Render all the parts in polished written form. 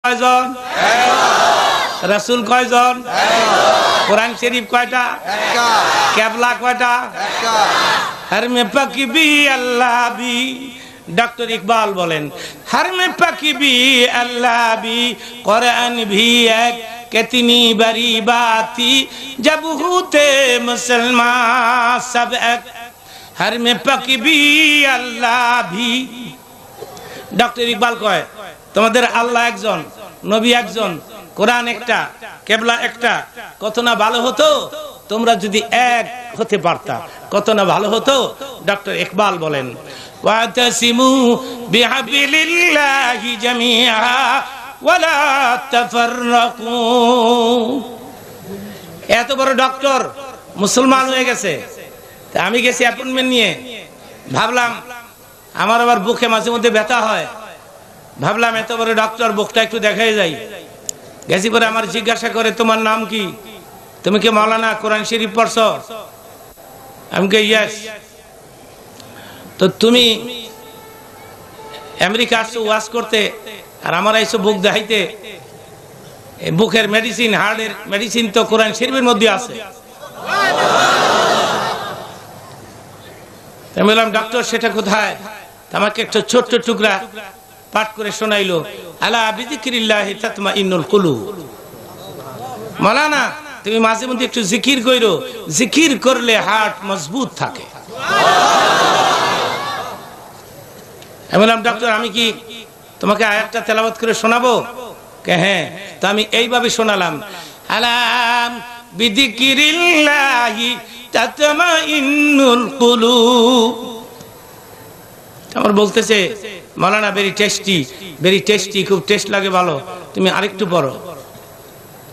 কয়জন? রাসূল কয়জন? কোরআন শরীফ কয়টা? কিবলা কয়টা? हर में पकी भी अल्लाह भी। डॉक्टर इकबाल बोलें हर में पकी भी अल्लाह भी कुरान भी एक कितनी बड़ी बात थी जब होते मुसलमान सब एक। हर में पकी भी अल्लाह भी। डॉक्टर इकबाल कहे তোমাদের আল্লাহ একজন, নবী একজন, কোরআন একটা, কিবলা একটা, কত না ভালো হতো তোমরা যদি এক হতে পারতা, কত না ভালো হতো। ডক্টর ইকবাল বলেন ওয়াতাসিমু বিহাবিলিল্লাহি জামিআ ওয়ালা তাফাররাকু। এত বড় ডক্টর মুসলমান হয়ে গেছে। আমি গেছি অ্যাপয়েন্টমেন্ট নিয়ে, ভাবলাম আমার আবার বুকে মাঝে মধ্যে ব্যথা হয়, ভাবলাম এত বড় ডক্টর বুকটা একটু দেখাই যাই। গেছি পরে আমার জিজ্ঞাসা করে তোমার নাম কি, তুমি কি মাওলানা কোরআন শরীফ পড়ছো? আমি কে ইয়েস। তো তুমি আমেরিকা আসছো ওয়াজ করতে আর আমার আইসো বুক দেখাইতে, বুকের মেডিসিন, হার্টের মেডিসিন তো কোরআন শরীফের মধ্যে আছে। আমি বললাম ডক্টর সেটা কোথায়? আমাকে একটা ছোট্ট টুকরা পাঠ করে শোনাইলো, আলা বিযিকরিল্লাহি তাতমাইন্নুল কুলুব। মাওলানা তুমি মাঝে মধ্যে একটু জিকির কইরো, জিকির করলে হার্ট মজবুত থাকে। আমি বললাম ডক্টর আমি কি তোমাকে আয়াতটা তেলাওয়াত করে শোনাবো? কে হ্যাঁ। তো আমি এইভাবে শোনালাম, আলা বিযিকরিল্লাহি তাতমাইন্নুল কুলুব। আমার বলতেছে মাওলানা ভেরি টেস্টি, খুব টেস্ট লাগে, ভালো, তুমি আরেকটু পড়ো।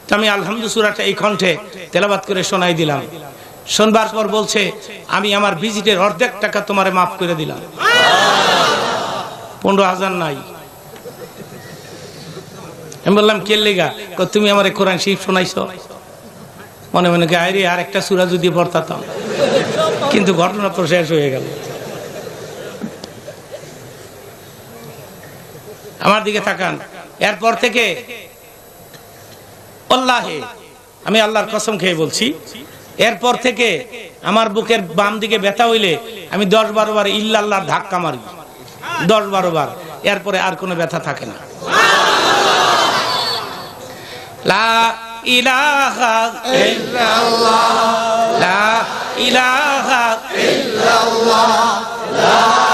তো আমি আলহামদুলিল্লাহ সূরাটা এই কণ্ঠে তেলাওয়াত করে শোনাই দিলাম। শোনবার পর বলছে আমি আমার ভিজিটের অর্ধেক টাকা তোমারে মাফ করে দিলাম। 15,000 নাই। আমি বললাম কে লেগা? তুমি আমার কোরআন শরীফ শোনাইছো। মনে মনে আরে আর একটা সূরা যদি পড়তাম, কিন্তু ঘটনা তো শেষ হয়ে গেল। আমার দিকে তাকান। এরপর থেকে আল্লাহে, আমি আল্লাহর কসম খেয়ে বলছি, এরপর থেকে আমার বুকের বাম দিকে ব্যথা হইলে আমি 10-12 বার ইল্লাল্লাহর ধাক্কা মারি, 10-12 বার। এরপরে আর কোনো ব্যথা থাকে না। লা ইলাহা ইল্লাল্লাহ, লা ইলাহা ইল্লাল্লাহ, লা